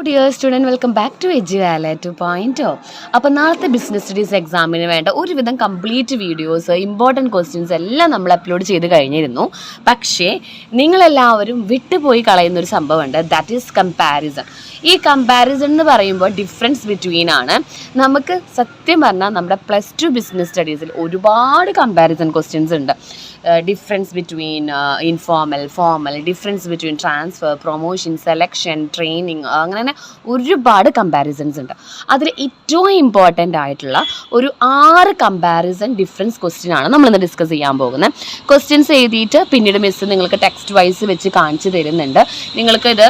dear student, welcome back to Eduala 2.0. അപ്പോൾ നാളത്തെ business studies എക്സാമിന് വേണ്ട ഒരുവിധം കംപ്ലീറ്റ് വീഡിയോസ് ഇമ്പോർട്ടൻറ്റ് ക്വസ്റ്റ്യൻസ് എല്ലാം നമ്മൾ അപ്ലോഡ് ചെയ്ത് കഴിഞ്ഞിരുന്നു. പക്ഷേ നിങ്ങളെല്ലാവരും വിട്ടുപോയി കളയുന്നൊരു സംഭവമുണ്ട്, ദാറ്റ് ഈസ് കമ്പാരിസൺ. ഈ കമ്പാരിസൺ എന്ന് പറയുമ്പോൾ ഡിഫറൻസ് ബിറ്റ്വീൻ ആണ്. നമുക്ക് സത്യം പറഞ്ഞാൽ നമ്മുടെ +2 ബിസിനസ് സ്റ്റഡീസിൽ ഒരുപാട് കമ്പാരിസൺ ക്വസ്റ്റ്യൻസ് ഉണ്ട്. Difference between informal, formal, difference between transfer, promotion, selection, training, അങ്ങനെ ഒരുപാട് കമ്പാരിസൺസ് ഉണ്ട്. അതിൽ ഏറ്റവും ഇമ്പോർട്ടൻ്റ് ആയിട്ടുള്ള ഒരു 6 കമ്പാരിസൺ ഡിഫറൻസ് ക്വസ്റ്റ്യൻ ആണ് നമ്മളിന്ന് ഡിസ്കസ് ചെയ്യാൻ പോകുന്നത്. ക്വസ്റ്റ്യൻസ് എഴുതിയിട്ട് പിന്നീട് മിസ് നിങ്ങൾക്ക് ടെക്സ്റ്റ് വൈസ് വെച്ച് കാണിച്ചു തരുന്നുണ്ട്. നിങ്ങൾക്ക് ഇത്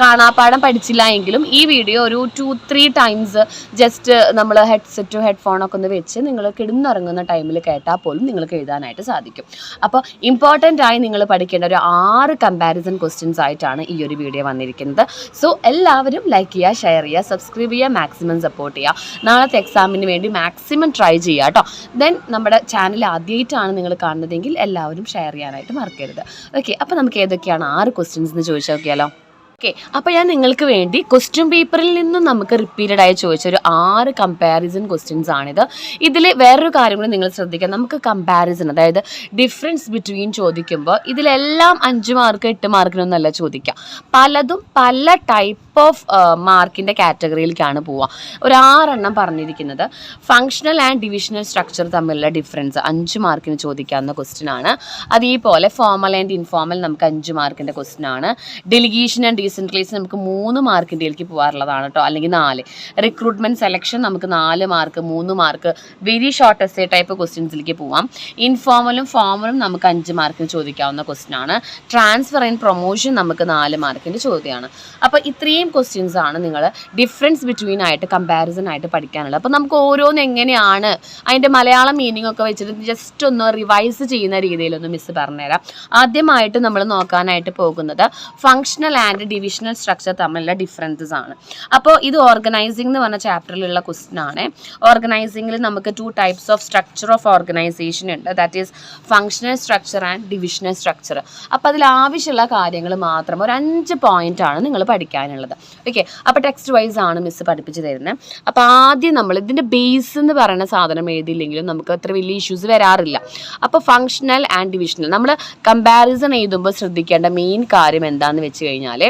കാണാപ്പാടം പഠിച്ചില്ല എങ്കിലും ഈ വീഡിയോ ഒരു 2-3 ടൈംസ് ജസ്റ്റ് നമ്മൾ ഹെഡ്സെറ്റോ ഹെഡ്ഫോണൊക്കെ ഒന്ന് വെച്ച് നിങ്ങൾ കിടന്നിറങ്ങുന്ന ടൈമിൽ കേട്ടാൽ പോലും നിങ്ങൾക്ക് എഴുതാനായിട്ട് സാധിക്കും. അപ്പോൾ ഇമ്പോർട്ടൻ്റ് ആയി നിങ്ങൾ പഠിക്കേണ്ട ഒരു 6 കമ്പാരിസൺ ക്വസ്റ്റ്യൻസ് ആയിട്ടാണ് ഈ ഒരു വീഡിയോ വന്നിരിക്കുന്നത്. സോ എല്ലാവരും ലൈക്ക് ചെയ്യുക, ഷെയർ ചെയ്യുക, സബ്സ്ക്രൈബ് ചെയ്യുക, മാക്സിമം സപ്പോർട്ട് ചെയ്യുക. നാളത്തെ എക്സാമിന് വേണ്ടി മാക്സിമം ട്രൈ ചെയ്യുക കേട്ടോ. ദെൻ നമ്മുടെ ചാനൽ ആദ്യമായിട്ടാണ് നിങ്ങൾ കാണുന്നതെങ്കിൽ എല്ലാവരും ഷെയർ ചെയ്യാനായിട്ട് മറക്കരുത്. ഓക്കെ, അപ്പോൾ നമുക്ക് ഏതൊക്കെയാണ് 6 ക്വസ്റ്റ്യൻസ് എന്ന് ചോദിച്ചു നോക്കിയാലോ. ഓക്കെ, അപ്പോൾ ഞാൻ നിങ്ങൾക്ക് വേണ്ടി ക്വസ്റ്റ്യൻ പേപ്പറിൽ നിന്നും നമുക്ക് റിപ്പീറ്റഡായി ചോദിച്ച ഒരു 6 കമ്പാരിസൺ ക്വസ്റ്റ്യൻസ് ആണിത്. ഇതിൽ വേറൊരു കാര്യം കൂടി നിങ്ങൾ ശ്രദ്ധിക്കുക. നമുക്ക് കമ്പാരിസൺ, അതായത് ഡിഫറൻസ് ബിറ്റ്വീൻ ചോദിക്കുമ്പോൾ ഇതിലെല്ലാം 5 മാർക്ക് 8 മാർക്കിനൊന്നല്ല ചോദിക്കുക. പലതും പല ടൈപ്പ് ഓഫ് മാർക്കിൻ്റെ കാറ്റഗറിയിലേക്കാണ് പോവുക. ഒരു 6 എണ്ണം പറഞ്ഞിരിക്കുന്നത് ഫങ്ഷണൽ ആൻഡ് ഡിവിഷണൽ സ്ട്രക്ചർ തമ്മിലുള്ള ഡിഫറൻസ് 5 മാർക്കിന് ചോദിക്കാവുന്ന ക്വസ്റ്റ്യൻ ആണ്. അതേപോലെ ഫോർമൽ ആൻഡ് ഇൻഫോർമൽ നമുക്ക് 5 മാർക്കിൻ്റെ ക്വസ്റ്റ്യൻ ആണ്. ഡെലിഗേഷൻ ആൻഡ് ഡീസെൻട്രലൈസേഷൻ നമുക്ക് 3 മാർക്കിൻ്റെയിലേക്ക് പോകാറുള്ളതാണ് കേട്ടോ, അല്ലെങ്കിൽ 4. റിക്രൂട്ട്മെൻറ്റ് സെലക്ഷൻ നമുക്ക് 4 mark 3 mark very short essay type ക്വസ്റ്റ്യൻസിലേക്ക് പോവാം. ഇൻഫോർമലും ഫോർമലും നമുക്ക് 5 മാർക്കിന് ചോദിക്കാവുന്ന ക്വസ്റ്റ്യൻ ആണ്. ട്രാൻസ്ഫർ ആൻഡ് പ്രൊമോഷൻ നമുക്ക് 4 മാർക്കിൻ്റെ ചോദ്യമാണ്. അപ്പോൾ ഇത്രയും ക്വസ്റ്റ്യൻസ് ആണ് നിങ്ങൾ ഡിഫറൻസ് ബിറ്റ്വീൻ ആയിട്ട് കമ്പാരിസൺ ആയിട്ട് പഠിക്കാനുള്ളത്. അപ്പോൾ നമുക്ക് ഓരോന്ന് എങ്ങനെയാണ് അതിൻ്റെ മലയാളം മീനിങ് ഒക്കെ വെച്ചിട്ട് ജസ്റ്റ് ഒന്ന് റിവൈസ് ചെയ്യുന്ന രീതിയിലൊന്ന് മിസ് പറഞ്ഞുതരാം. ആദ്യമായിട്ട് നമ്മൾ നോക്കാനായിട്ട് പോകുന്നത് ഫങ്ഷണൽ ആൻഡ് ഡിവിഷണൽ സ്ട്രക്ചർ തമ്മിലുള്ള ഡിഫറൻസസ് ആണ്. അപ്പോൾ ഇത് ഓർഗനൈസിംഗ് എന്ന് പറഞ്ഞ ചാപ്റ്ററിലുള്ള ക്വസ്റ്റ്യൻ ആണ്. ഓർഗനൈസിംഗിൽ നമുക്ക് 2 types of structure of organisation ഉണ്ട്, that is functional structure and divisional structure. അപ്പോൾ അതിൽ ആവശ്യമുള്ള കാര്യങ്ങൾ മാത്രം ഒരു 5 പോയിന്റ് ആണ് നിങ്ങൾ പഠിക്കാനുള്ളത്. ഓക്കെ, അപ്പോൾ ടെക്സ്റ്റ് വൈസ് ആണ് മിസ് പഠിപ്പിച്ച് തരുന്നത്. അപ്പോൾ ആദ്യം നമ്മൾ ഇതിൻ്റെ ബേസ് എന്ന് പറയുന്ന സാധനം എഴുതിയില്ലെങ്കിലും നമുക്ക് അത്ര വലിയ ഇഷ്യൂസ് വരാറില്ല. അപ്പോൾ ഫങ്ഷണൽ ആൻഡ് ഡിവിഷണൽ നമ്മൾ കമ്പാരിസൺ എഴുതുമ്പോൾ ശ്രദ്ധിക്കേണ്ട മെയിൻ കാര്യം എന്താണെന്ന് വെച്ച് കഴിഞ്ഞാൽ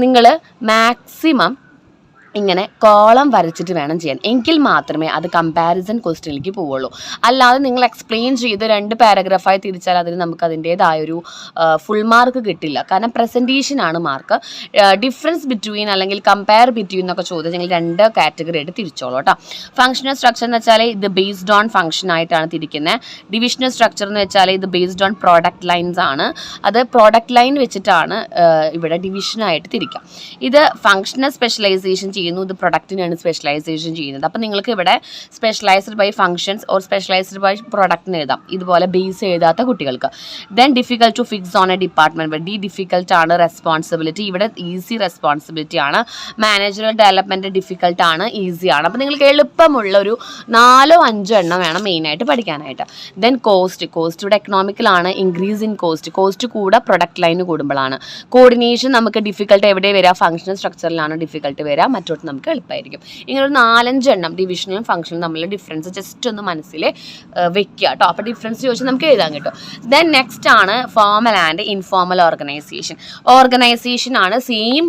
നിങ്ങൾ മാക്സിമം ഇങ്ങനെ കോളം വരച്ചിട്ട് വേണം ചെയ്യാൻ, എങ്കിൽ മാത്രമേ അത് കമ്പാരിസൺ ക്വസ്റ്റ്യനിലേക്ക് പോവുള്ളൂ. അല്ലാതെ നിങ്ങൾ എക്സ്പ്ലെയിൻ ചെയ്ത് 2 പാരഗ്രാഫായി തിരിച്ചാൽ അതിന് നമുക്ക് അതിൻ്റേതായൊരു ഫുൾ മാർക്ക് കിട്ടില്ല. കാരണം പ്രസൻറ്റേഷനാണ് മാർക്ക്. ഡിഫറൻസ് ബിറ്റ്വീൻ അല്ലെങ്കിൽ കമ്പയർ ബിറ്റ്വീൻ എന്നൊക്കെ ചോദിച്ചാൽ ഞങ്ങൾ 2 കാറ്റഗറി ആയിട്ട് തിരിച്ചോളൂ കേട്ടോ. ഫങ്ഷണൽ സ്ട്രക്ചർ എന്ന് വെച്ചാൽ ഇത് ബേസ്ഡ് ഓൺ ഫംഗ്ഷൻ ആയിട്ടാണ് തിരിക്കുന്നത്. ഡിവിഷണൽ സ്ട്രക്ചർ എന്ന് വെച്ചാൽ ഇത് ബേസ്ഡ് ഓൺ പ്രോഡക്റ്റ് ലൈൻസ് ആണ്. അത് പ്രോഡക്റ്റ് ലൈൻ വെച്ചിട്ടാണ് ഇവിടെ ഡിവിഷനായിട്ട് തിരിക്കുക. ഇത് ഫങ്ഷണൽ സ്പെഷ്യലൈസേഷൻ ചെയ്യുന്നു, ഇത് പ്രൊഡക്റ്റിനാണ് സ്പെഷ്യലൈസേഷൻ ചെയ്യുന്നത്. അപ്പോൾ നിങ്ങൾക്ക് ഇവിടെ specialised by functions or specialised by പ്രൊഡക്റ്റിന് എഴുതാം, ഇതുപോലെ ബേസ് എഴുതാത്ത കുട്ടികൾക്ക്. Then difficult to fix on a department, difficult ആണ് റെസ്പോൺസിബിലിറ്റി, ഇവിടെ ഈസി റെസ്പോൺസിബിലിറ്റി ആണ്. മാനേജറൽ ഡെവലപ്മെൻറ്റ് ഡിഫിക്കൽട്ട് ആണ്, ഈസി ആണ്. അപ്പോൾ നിങ്ങൾക്ക് എളുപ്പമുള്ള ഒരു 4-5 എണ്ണം വേണം മെയിനായിട്ട് പഠിക്കാനായിട്ട്. ദെൻ കോസ്റ്റ് ഇവിടെ എക്കണോമിക്കലാണ്, ഇൻക്രീസ് ഇൻ കോസ്റ്റ് കൂടെ പ്രൊഡക്റ്റ് ലൈന് കൂടുമ്പോഴാണ്. കോർഡിനേഷൻ നമുക്ക് ഡിഫിക്കൽട്ട് എവിടെ വരിക, ഫങ്ഷണൽ സ്ട്രക്ചറിലാണ് ഡിഫിക്കൽട്ട് വരിക, മറ്റോട്ട് നമുക്ക് എളുപ്പമായിരിക്കും. ഇങ്ങനെ ഒരു 4-5 എണ്ണം ഡിവിഷണലും ഫംഗ്ഷനും തമ്മിലുള്ള ഡിഫറൻസ് ജസ്റ്റ് ഒന്ന് മനസ്സിൽ വെക്കുക കേട്ടോ. അപ്പോൾ ഡിഫറൻസ് ചോദിച്ചാൽ നമുക്ക് എഴുതാൻ കിട്ടും. ദെൻ നെക്സ്റ്റ് ആണ് ഫോർമൽ ആൻഡ് ഇൻഫോർമൽ ഓർഗനൈസേഷൻ ആണ്. സെയിം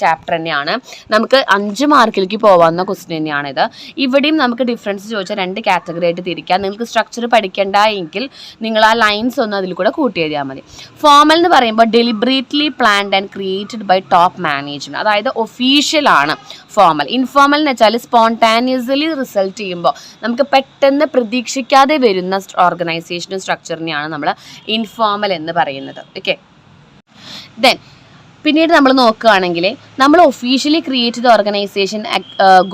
ചാപ്റ്റർ തന്നെയാണ്. നമുക്ക് 5 മാർക്കിലേക്ക് പോകാവുന്ന ക്വസ്റ്റ്യൻ തന്നെയാണ് ഇത്. ഇവിടെയും നമുക്ക് ഡിഫറൻസ് ചോദിച്ചാൽ 2 കാറ്റഗറി ആയിട്ട് തിരിക്കാം. നിങ്ങൾക്ക് സ്ട്രക്ചർ പഠിക്കേണ്ട എങ്കിൽ നിങ്ങൾ ആ ലൈൻസ് ഒന്ന് അതിൽ കൂടെ കൂട്ടി എഴുതിയാൽ മതി. ഫോർമൽ എന്ന് പറയുമ്പോൾ deliberately planned and created by top management, അതായത് ഒഫീഷ്യൽ ആണ് ഫോർമൽ. ഇൻഫോർമൽ എന്ന് വെച്ചാൽ സ്പോണ്ടാനിയസ്ലി റിസൾട്ട് ചെയ്യുമ്പോൾ നമുക്ക് പെട്ടെന്ന് പ്രതീക്ഷിക്കാതെ വരുന്ന ഓർഗനൈസേഷനും സ്ട്രക്ചറിനെയാണ് നമ്മൾ ഇൻഫോർമൽ എന്ന് പറയുന്നത്. ഓക്കെ, ദെൻ പിന്നീട് നമ്മൾ നോക്കുകയാണെങ്കിൽ നമ്മൾ ഒഫീഷ്യലി ക്രിയേറ്റ് ചെയ്ത ഓർഗനൈസേഷൻ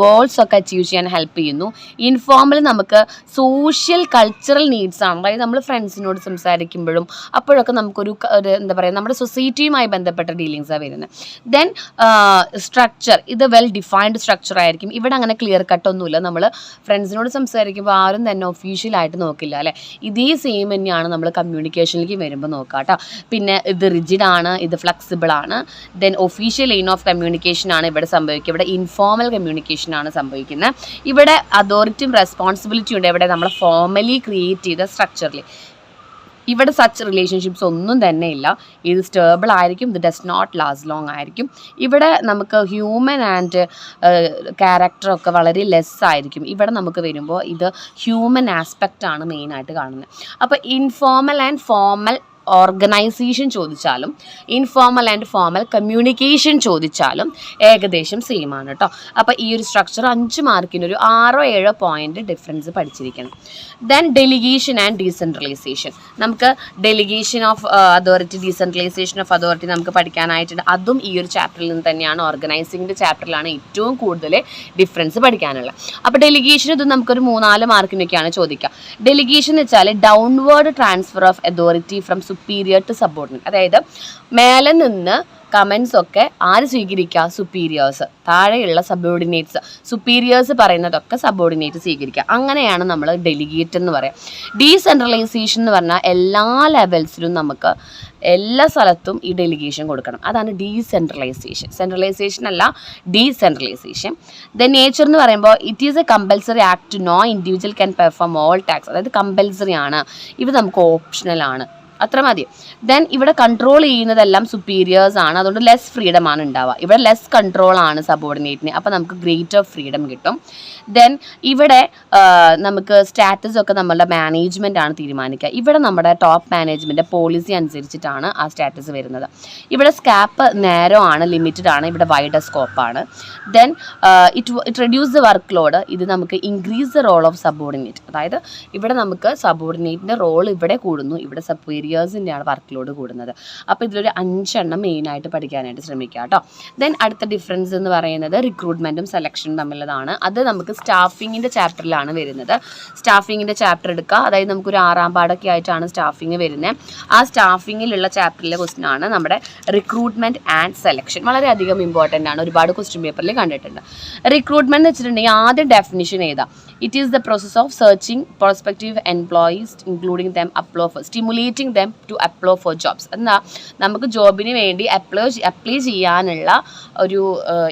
ഗോൾസ് ഒക്കെ അച്ചീവ് ചെയ്യാൻ ഹെൽപ്പ് ചെയ്യുന്നു. ഇൻഫോർമൽ നമുക്ക് സോഷ്യൽ കൾച്ചറൽ നീഡ്സ് ആണ്, അതായത് നമ്മൾ ഫ്രണ്ട്സിനോട് സംസാരിക്കുമ്പോഴും അപ്പോഴൊക്കെ നമുക്കൊരു എന്താ പറയുക നമ്മുടെ സൊസൈറ്റിയുമായി ബന്ധപ്പെട്ട ഡീലിങ്സാണ് വരുന്നത്. ദെൻ സ്ട്രക്ചർ, ഇത് വെൽ ഡിഫൈൻഡ് സ്ട്രക്ചർ ആയിരിക്കും. ഇവിടെ അങ്ങനെ ക്ലിയർ കട്ടൊന്നുമില്ല. നമ്മൾ ഫ്രണ്ട്സിനോട് സംസാരിക്കുമ്പോൾ ആരും തന്നെ ഒഫീഷ്യലായിട്ട് നോക്കില്ല അല്ലേ. ഇതേ സെയിം തന്നെയാണ് നമ്മൾ കമ്മ്യൂണിക്കേഷനിലേക്ക് വരുമ്പോൾ നോക്കാം കേട്ടോ. പിന്നെ ഇത് റിജിഡ് ആണ്, ഇത് ഫ്ലെക്സിബിൾ ആണ്, then official line of communication ആണ് ഇവിടെ സംഭവിക്കുക. ഇവിടെ ഇൻഫോർമൽ കമ്മ്യൂണിക്കേഷൻ ആണ് സംഭവിക്കുന്നത്. ഇവിടെ അതോറിറ്റിയും റെസ്പോൺസിബിലിറ്റി ഉണ്ട്. ഇവിടെ നമ്മൾ ഫോർമലി ക്രിയേറ്റ് ചെയ്ത സ്ട്രക്ചറിൽ ഇവിടെ സച്ച് റിലേഷൻഷിപ്സ് ഒന്നും തന്നെ ഇല്ല. ഇത് സ്റ്റേബിൾ ആയിരിക്കും, ഇത് ഡസ് നോട്ട് ലാസ്റ്റ് ലോങ് ആയിരിക്കും. ഇവിടെ നമുക്ക് ഹ്യൂമൻ ആൻഡ് ക്യാരക്ടറൊക്കെ വളരെ ലെസ് ആയിരിക്കും. ഇവിടെ നമുക്ക് വരുമ്പോൾ ഇത് ഹ്യൂമൻ ആസ്പെക്റ്റ് ആണ് മെയിനായിട്ട് കാണുന്നത്. അപ്പോൾ ഇൻഫോർമൽ ആൻഡ് ഫോർമൽ ഓർഗനൈസേഷൻ ചോദിച്ചാലും ഇൻഫോർമൽ ആൻഡ് ഫോർമൽ കമ്മ്യൂണിക്കേഷൻ ചോദിച്ചാലും ഏകദേശം സെയിം ആണ് കേട്ടോ. അപ്പോൾ ഈ ഒരു സ്ട്രക്ചർ 5 മാർക്കിന് ഒരു 6-7 പോയിന്റ് ഡിഫറൻസ് പഠിച്ചിരിക്കണം. Then delegation and decentralisation. നമുക്ക് delegation of authority, decentralisation of authority നമുക്ക് പഠിക്കാനായിട്ടുണ്ട്. അതും ഈ ഒരു ചാപ്റ്ററിൽ നിന്ന് തന്നെയാണ്. ഓർഗനൈസിങ്ങിൻ്റെ ചാപ്റ്ററിലാണ് ഏറ്റവും കൂടുതൽ ഡിഫറൻസ് പഠിക്കാനുള്ളത്. അപ്പോൾ ഡെലിഗേഷൻ ഇത് നമുക്കൊരു 3-4 മാർക്കിനൊക്കെയാണ് ചോദിക്കുക. ഡെലിഗേഷൻ എന്ന് വെച്ചാൽ downward transfer of authority from superior to subordinate. അതായത് മേലെ നിന്ന് കമൻസ് ഒക്കെ ആര് സ്വീകരിക്കുക? സുപ്പീരിയേഴ്സ്. താഴെയുള്ള സബോർഡിനേറ്റ്സ്, സുപ്പീരിയേഴ്സ് പറയുന്നതൊക്കെ സബോർഡിനേറ്റ് സ്വീകരിക്കുക. അങ്ങനെയാണ് നമ്മൾ ഡെലിഗേറ്റ് എന്ന് പറയാം. ഡീസെൻട്രലൈസേഷൻ എന്ന് പറഞ്ഞാൽ എല്ലാ ലെവൽസിലും നമുക്ക് എല്ലാ സ്ഥലത്തും ഈ ഡെലിഗേഷൻ കൊടുക്കണം. അതാണ് ഡീസെൻട്രലൈസേഷൻ. സെൻട്രലൈസേഷൻ അല്ല, ഡീസെൻട്രലൈസേഷൻ. ദ നേച്ചർ എന്ന് പറയുമ്പോൾ it is a compulsory act. No individual can perform all tasks. അതായത് കമ്പൽസറി ആണ്, ഇത് നമുക്ക് ഓപ്ഷണൽ ആണ്, അത്ര മതി. ദെൻ ഇവിടെ കൺട്രോൾ ചെയ്യുന്നതെല്ലാം സുപ്പീരിയേഴ്സ് ആണ്, അതുകൊണ്ട് ലെസ് ഫ്രീഡം ആണ് ഉണ്ടാവുക. ഇവിടെ ലെസ് കൺട്രോൾ ആണ് സബോർഡിനേറ്റിന്, അപ്പോൾ നമുക്ക് ഗ്രേറ്റർ ഫ്രീഡം കിട്ടും. ദെൻ ഇവിടെ നമുക്ക് സ്റ്റാറ്റസ് ഒക്കെ നമ്മളുടെ മാനേജ്മെൻ്റ് ആണ് തീരുമാനിക്കുക. ഇവിടെ നമ്മുടെ ടോപ്പ് മാനേജ്മെൻറ്റ് പോളിസി അനുസരിച്ചിട്ടാണ് ആ സ്റ്റാറ്റസ് വരുന്നത്. ഇവിടെ സ്കാപ്പ് നേരോ ആണ്, ലിമിറ്റഡ് ആണ്. ഇവിടെ വൈഡർ സ്കോപ്പാണ്. Then it reduce the work load. ഇത് നമുക്ക് increase the role of subordinate. അതായത് ഇവിടെ നമുക്ക് സബോർഡിനേറ്റിൻ്റെ റോൾ ഇവിടെ കൂടുന്നു, ഇവിടെ സുപ്പീരിയേഴ്സിൻ്റെയാണ് വർക്ക് ലോഡ് കൂടുന്നത്. അപ്പോൾ ഇതിലൊരു 5 എണ്ണം മെയിനായിട്ട് പഠിക്കാനായിട്ട് ശ്രമിക്കുക കേട്ടോ. ദെൻ അടുത്ത ഡിഫറൻസ് എന്ന് പറയുന്നത് റിക്രൂട്ട്മെൻറ്റും സെലക്ഷനും തമ്മിലുള്ളതാണ്. അത് നമുക്ക് സ്റ്റാഫിങ്ങിൻ്റെ ചാപ്റ്ററിലാണ് വരുന്നത്. സ്റ്റാഫിങ്ങിൻ്റെ ചാപ്റ്റർ എടുക്കുക. അതായത് നമുക്കൊരു 6ാം പാഠമൊക്കെ ആയിട്ടാണ് സ്റ്റാഫിങ് വരുന്നത്. ആ സ്റ്റാഫിങ്ങിലുള്ള ചാപ്റ്ററിലെ ക്വസ്റ്റ്യൻ ആണ് നമ്മുടെ റിക്രൂട്ട്മെൻറ്റ് ആൻഡ് സെലക്ഷൻ. വളരെയധികം ഇമ്പോർട്ടൻ്റ് ആണ്, ഒരുപാട് ക്വസ്റ്റ്യൻ പേപ്പറിൽ കണ്ടിട്ടുണ്ട്. റിക്രൂട്ട്മെൻറ്റ് എന്ന് വെച്ചിട്ടുണ്ടെങ്കിൽ ആദ്യം ഡെഫിനിഷൻ ഏതാ? It is the process of searching prospective employees including them apply for stimulating them to apply for jobs. എന്താ, നമുക്ക് ജോബിന് വേണ്ടി അപ്ലൈ ചെയ്യാനുള്ള ഒരു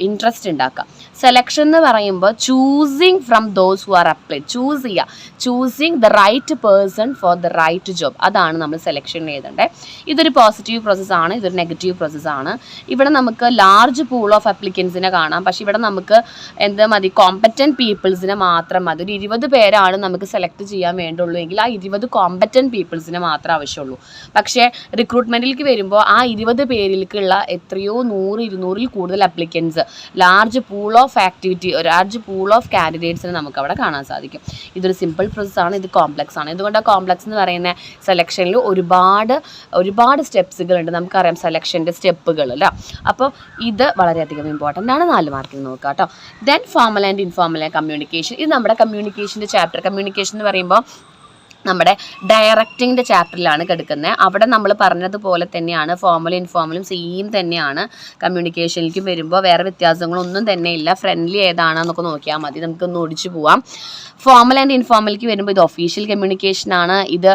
ഇൻട്രസ്റ്റ് ഉണ്ടാക്കുക. സെലക്ഷൻ എന്ന് പറയുമ്പോൾ choosing from those who are applied. Choose ചെയ്യുക, choosing the right person for the right job. അതാണ് നമ്മൾ സെലക്ഷൻ എഴുതേണ്ടത്. ഇതൊരു പോസിറ്റീവ് പ്രോസസ്സാണ്, ഇതൊരു നെഗറ്റീവ് പ്രോസസ്സാണ്. ഇവിടെ നമുക്ക് ലാർജ് പൂൾ ഓഫ് അപ്ലിക്കൻസിനെ കാണാം. പക്ഷേ ഇവിടെ നമുക്ക് എന്താ മതി? കോമ്പറ്റൻറ്റ് പീപ്പിൾസിനെ മാത്രം മതി. ഒരു 20 പേരാണ് നമുക്ക് സെലക്ട് ചെയ്യാൻ വേണ്ടുള്ളൂ എങ്കിൽ ആ 20 കോമ്പറ്റൻറ്റ് പീപ്പിൾസിനെ മാത്രമേ ആവശ്യമുള്ളൂ. പക്ഷേ റിക്രൂട്ട്മെൻറ്റിലേക്ക് വരുമ്പോൾ ആ 20 പേരിലേക്കുള്ള എത്രയോ 100-200 കൂടുതൽ applicants, large pool of activity, large pool of കാൻഡിഡേറ്റ്സിനെ നമുക്ക് അവിടെ കാണാൻ സാധിക്കും. ഇതൊരു സിമ്പിൾ പ്രോസസ്സാണ്, ഇത് കോംപ്ലക്സ് ആണ്. ഇതുകൊണ്ട് കോംപ്ലക്സ് എന്ന് പറയുന്ന സെലക്ഷനിൽ ഒരുപാട് സ്റ്റെപ്സുകളുണ്ട്. നമുക്കറിയാം സെലക്ഷൻ്റെ സ്റ്റെപ്പുകൾ അല്ല. അപ്പോൾ ഇത് വളരെയധികം ഇമ്പോർട്ടൻ്റ് ആണ്. 4 മാർക്കിൽ നോക്കുക കേട്ടോ. Then formal and informal communication. ഇത് നമ്മുടെ കമ്മ്യൂണിക്കേഷൻ്റെ ചാപ്റ്റർ. കമ്മ്യൂണിക്കേഷൻ എന്ന് പറയുമ്പോൾ നമ്മുടെ ഡയറക്റ്റിങ്ങിൻ്റെ ചാപ്റ്ററിലാണ് കിടക്കുന്നത്. അവിടെ നമ്മൾ പറഞ്ഞതുപോലെ തന്നെയാണ് ഫോർമലും ഇൻഫോർമലും സെയിം തന്നെയാണ്. കമ്മ്യൂണിക്കേഷനിലേക്ക് വരുമ്പോൾ വേറെ വ്യത്യാസങ്ങളൊന്നും തന്നെ ഇല്ല. ഫ്രണ്ട്ലി ഏതാണെന്നൊക്കെ നോക്കിയാൽ മതി, നമുക്കൊന്ന് ഓടിച്ചു പോവാം. ഫോർമൽ ആൻഡ് ഇൻഫോർമലിലേക്ക് വരുമ്പോൾ ഇത് ഒഫീഷ്യൽ കമ്മ്യൂണിക്കേഷനാണ്. ഇത്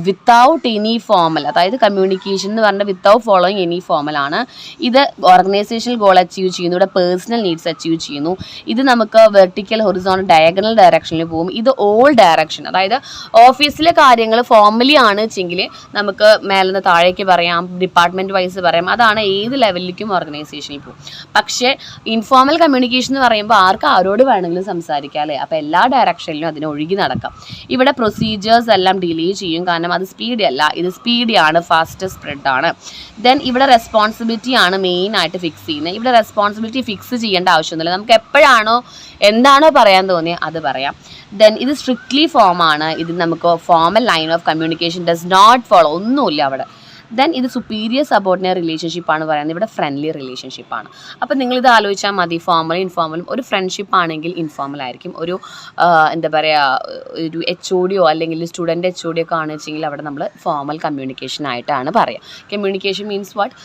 വിത്തൗട്ട് എനി ഫോർമൽ, അതായത് കമ്മ്യൂണിക്കേഷൻ എന്ന് പറഞ്ഞാൽ വിത്തൗട്ട് ഫോളോയിങ് എനി ഫോർമലാണ്. ഇത് ഓർഗനൈസേഷണൽ ഗോൾ അച്ചീവ് ചെയ്യുന്നു, ഇവിടെ പേഴ്സണൽ നീഡ്സ് അച്ചീവ് ചെയ്യുന്നു. ഇത് നമുക്ക് വെർട്ടിക്കൽ, ഹൊറിസോണ്ടൽ, ഡയഗണൽ ഡയറക്ഷനിൽ പോകും. ഇത് ഓൾ ഡയറക്ഷൻ, അതായത് ഓഫീസിലെ കാര്യങ്ങൾ ഫോർമലി ആണ് വെച്ചെങ്കിൽ നമുക്ക് മേലെ നിന്ന് താഴേക്ക് പറയാം, ഡിപ്പാർട്ട്മെൻറ്റ് വൈസ് പറയാം. അതാണ് ഏത് ലെവലിലേക്കും ഓർഗനൈസേഷനിൽ പോകും. പക്ഷേ ഇൻഫോർമൽ കമ്മ്യൂണിക്കേഷൻ എന്ന് പറയുമ്പോൾ ആരോട് വേണമെങ്കിലും സംസാരിക്കാം അല്ലേ. അപ്പോൾ എല്ലാ ഡയറക്ഷനിലും അതിന് ഒഴുകി നടക്കാം. ഇവിടെ പ്രൊസീജിയേഴ്സ് എല്ലാം ഡിലേ ചെയ്യും, കാരണം അത് സ്പീഡി അല്ല, ഇത് സ്പീഡിയാണ്, ഫാസ്റ്റ് സ്പ്രെഡ് ആണ്. ദെൻ ഇവിടെ റെസ്പോൺസിബിലിറ്റി ആണ് മെയിനായിട്ട് ഫിക്സ് ചെയ്യുന്നത്. ഇവിടെ റെസ്പോൺസിബിലിറ്റി ഫിക്സ് ചെയ്യേണ്ട ആവശ്യമൊന്നുമില്ല, നമുക്ക് എപ്പോഴാണോ എന്താണോ പറയാൻ തോന്നിയത് അത് പറയാം. ദെൻ ഇത് സ്ട്രിക്ട്ലി ഫോമാണ്. ഇത് നമുക്ക് formal line of communication does not follow, ഒന്നുമില്ല അവിടെ. ദെൻ ഇത് സുപ്പീരിയർ സബോർഡിനേറ്റ് റിലേഷൻഷിപ്പാണ് പറയുന്നത്, ഇവിടെ ഫ്രണ്ട്ലി റിലേഷൻഷിപ്പാണ്. അപ്പോൾ നിങ്ങളിത് ആലോചിച്ചാൽ മതി, ഫോർമലും ഇൻഫോർമലും. ഒരു ഫ്രണ്ട്ഷിപ്പ് ആണെങ്കിൽ ഇൻഫോർമൽ ആയിരിക്കും. ഒരു എന്താ പറയുക, ഒരു HOD അല്ലെങ്കിൽ സ്റ്റുഡൻറ്റ് HOD ഒക്കെ ആണെന്ന് വെച്ചെങ്കിൽ അവിടെ നമ്മൾ ഫോർമൽ കമ്മ്യൂണിക്കേഷൻ ആയിട്ടാണ് പറയുക. കമ്മ്യൂണിക്കേഷൻ മീൻസ് വാട്ട്,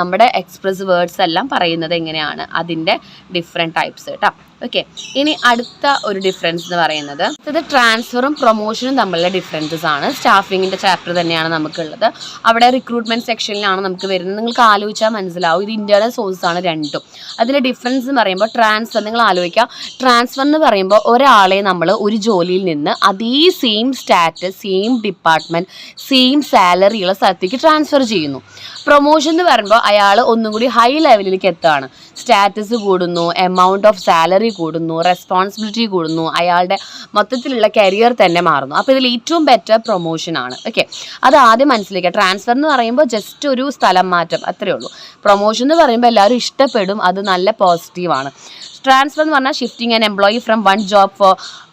നമ്മുടെ എക്സ്പ്രസ് വേർഡ്സ് എല്ലാം പറയുന്നത് എങ്ങനെയാണ്, അതിൻ്റെ ഡിഫറെൻറ്റ് ടൈപ്സ് കേട്ടോ. ഓക്കെ, ഇനി അടുത്ത ഒരു ഡിഫറൻസ് എന്ന് പറയുന്നത് ഇത് ട്രാൻസ്ഫറും പ്രൊമോഷനും തമ്മിലുള്ള ഡിഫറൻസസ് ആണ്. സ്റ്റാഫിങ്ങിൻ്റെ ചാപ്റ്റർ തന്നെയാണ് നമുക്കുള്ളത്. അവിടെ റിക്രൂട്ട്മെൻറ്റ് സെക്ഷനിലാണ് നമുക്ക് വരുന്നത്. നിങ്ങൾക്ക് ആലോചിച്ചാൽ മനസ്സിലാവും, ഇത് ഇൻറ്റേർണൽ സോഴ്സ് ആണ് രണ്ടും. അതിൻ്റെ ഡിഫറൻസ് എന്ന് പറയുമ്പോൾ ട്രാൻസ്ഫർ, നിങ്ങൾ ആലോചിക്കുക, ട്രാൻസ്ഫർ എന്ന് പറയുമ്പോൾ ഒരാളെ നമ്മൾ ഒരു ജോലിയിൽ നിന്ന് അതേ same status, same department, same salary ഉള്ള സ്ഥലത്തേക്ക് ട്രാൻസ്ഫർ ചെയ്യുന്നു. പ്രൊമോഷൻ എന്ന് പറയുമ്പോൾ അയാൾ ഒന്നും കൂടി ഹൈ ലെവലിലേക്ക് എത്തുകയാണ്. സ്റ്റാറ്റസ് കൂടുന്നു, എമൗണ്ട് ഓഫ് സാലറി കൂടുന്നു, റെസ്പോൺസിബിലിറ്റി കൂടുന്നു, അയാളുടെ മൊത്തത്തിലുള്ള കരിയർ തന്നെ മാറുന്നു. അപ്പോൾ ഇതിൽ ഏറ്റവും ബെറ്റർ പ്രൊമോഷനാണ്. ഓക്കെ, അത് ആദ്യം മനസ്സിലാക്കുക. ട്രാൻസ്ഫർ എന്ന് പറയുമ്പോൾ ജസ്റ്റ് ഒരു സ്ഥലം മാറ്റം അത്രയേ ഉള്ളൂ. പ്രൊമോഷൻ എന്ന് പറയുമ്പോൾ എല്ലാവരും ഇഷ്ടപ്പെടും, അത് നല്ല പോസിറ്റീവാണ്. ട്രാൻസ്ഫർ എന്ന് പറഞ്ഞാൽ shifting an employee from one job for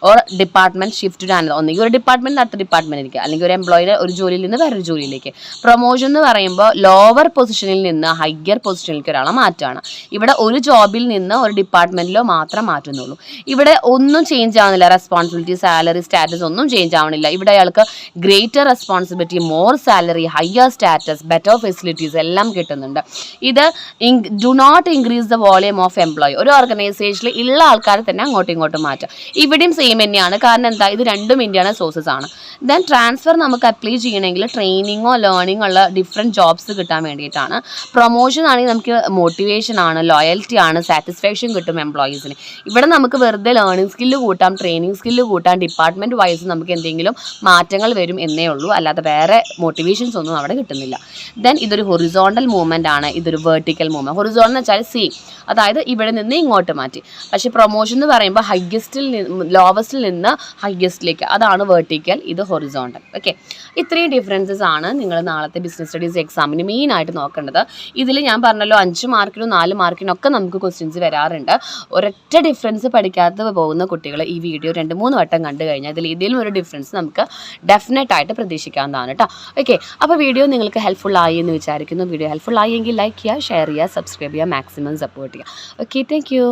or department shift to another. ഒന്നെങ്കിൽ ഒരു ഡിപ്പാർട്ട്മെന്റ് അടുത്ത ഡിപ്പാർട്ട്മെന്റിലേക്ക്, അല്ലെങ്കിൽ ഒരു എംപ്ലോയിയുടെ ഒരു ജോലിയിൽ നിന്ന് വേറൊരു ജോലിയിലേക്ക്. പ്രൊമോഷൻ എന്ന് പറയുമ്പോൾ ലോവർ പൊസിഷനിൽ നിന്ന് ഹയർ പൊസിഷനിലേക്ക് ഒരാളെ മാറ്റാണ്. ഇവിടെ ഒരു ജോബിൽ നിന്ന് ഒരു ഡിപ്പാർട്ട്മെന്റിലോ മാത്രം മാറ്റുന്നുള്ളൂ. ഇവിടെ ഒന്നും ചേഞ്ച് ആവുന്നില്ല, റെസ്പോൺസിബിലിറ്റി, സാലറി, സ്റ്റാറ്റസ് ഒന്നും ചേഞ്ച് ആവണില്ല. ഇവിടെ അയാൾക്ക് greater responsibility, more salary, higher status, better facilities എല്ലാം കിട്ടുന്നുണ്ട്. ഇത് do not increase the volume of employee. ഒരു ഓർഗനൈസേഷനിൽ ഉള്ള ആൾക്കാരെ തന്നെ അങ്ങോട്ടും ഇങ്ങോട്ടും മാറ്റാം. ഇവിടെയും സെയിം തന്നെയാണ്. കാരണം എന്താ, ഇത് രണ്ടും ഇന്റേണൽ സോഴ്സസ് ആണ്. ദെൻ ട്രാൻസ്ഫർ നമുക്ക് അപ്ലൈ ചെയ്യണമെങ്കിൽ ട്രെയിനിങ്ങോ ലേണിങ്ങോ ഉള്ള ഡിഫറെൻറ്റ് ജോബ്സ് കിട്ടാൻ വേണ്ടിയിട്ടാണ്. പ്രൊമോഷൻ ആണെങ്കിൽ നമുക്ക് മോട്ടിവേഷൻ ആണ്, ലോയൽറ്റി ആണ്, സാറ്റിസ്ഫാക്ഷൻ കിട്ടും എംപ്ലോയീസിന്. ഇവിടെ നമുക്ക് വെറുതെ ലേണിംഗ് സ്കില്ല് കൂട്ടാം, ട്രെയിനിങ് സ്കില്ല് കൂട്ടാം, ഡിപ്പാർട്ട്മെൻറ്റ് വൈസ് നമുക്ക് എന്തെങ്കിലും മാറ്റങ്ങൾ വരും എന്നേ ഉള്ളൂ. അല്ലാതെ വേറെ മോട്ടിവേഷൻസ് ഒന്നും അവിടെ കിട്ടുന്നില്ല. ദെൻ ഇതൊരു ഹൊറിസോണ്ടൽ മൂവ്മെൻ്റ് ആണ്, ഇതൊരു വെർട്ടിക്കൽ മൂവ്മെൻറ്റ്. ഹൊറിസോണ്ടൽ എന്ന് വെച്ചാൽ സെയിം, അതായത് ഇവിടെ നിന്ന് ഇങ്ങോട്ട് മാറ്റി. പക്ഷേ പ്രൊമോഷൻ എന്ന് പറയുമ്പോൾ ലോവസ്റ്റിൽ നിന്ന് ഹയസ്റ്റിലേക്ക്, അതാണ് വെർട്ടിക്കൽ, ഇത് ഹൊറിസോണ്ടൽ. ഓക്കെ, ഇത്രയും ഡിഫറൻസസ് ആണ് നിങ്ങൾ നാളത്തെ ബിസിനസ് സ്റ്റഡീസ് എക്സാമിന് മെയിനായിട്ട് നോക്കേണ്ടത്. ഇതിൽ ഞാൻ പറഞ്ഞല്ലോ 5 മാർക്കിനും 4 മാർക്കിനും ഒക്കെ നമുക്ക് ക്വസ്റ്റ്യൻസ് വരാറുണ്ട്. ഒരൊറ്റ ഡിഫറൻസ് പഠിക്കാതെ പോകുന്ന കുട്ടികൾ ഈ വീഡിയോ 2-3 വട്ടം കണ്ടു കഴിഞ്ഞാൽ ഇതിൽ ഏതെങ്കിലും ഒരു ഡിഫറൻസ് നമുക്ക് ഡെഫിനറ്റായിട്ട് പ്രതീക്ഷിക്കാവുന്നതാണ് കേട്ടോ. ഓക്കെ, അപ്പോൾ വീഡിയോ നിങ്ങൾക്ക് ഹെൽപ്ഫുൾ ആയി എന്ന് വിചാരിക്കുന്നു. വീഡിയോ ഹെൽപ്ഫുൾ ആയെങ്കിൽ ലൈക്ക് ചെയ്യുക, ഷെയർ ചെയ്യുക, സബ്സ്ക്രൈബ് ചെയ്യുക, മാക്സിമം സപ്പോർട്ട് ചെയ്യുക. Okay, thank you.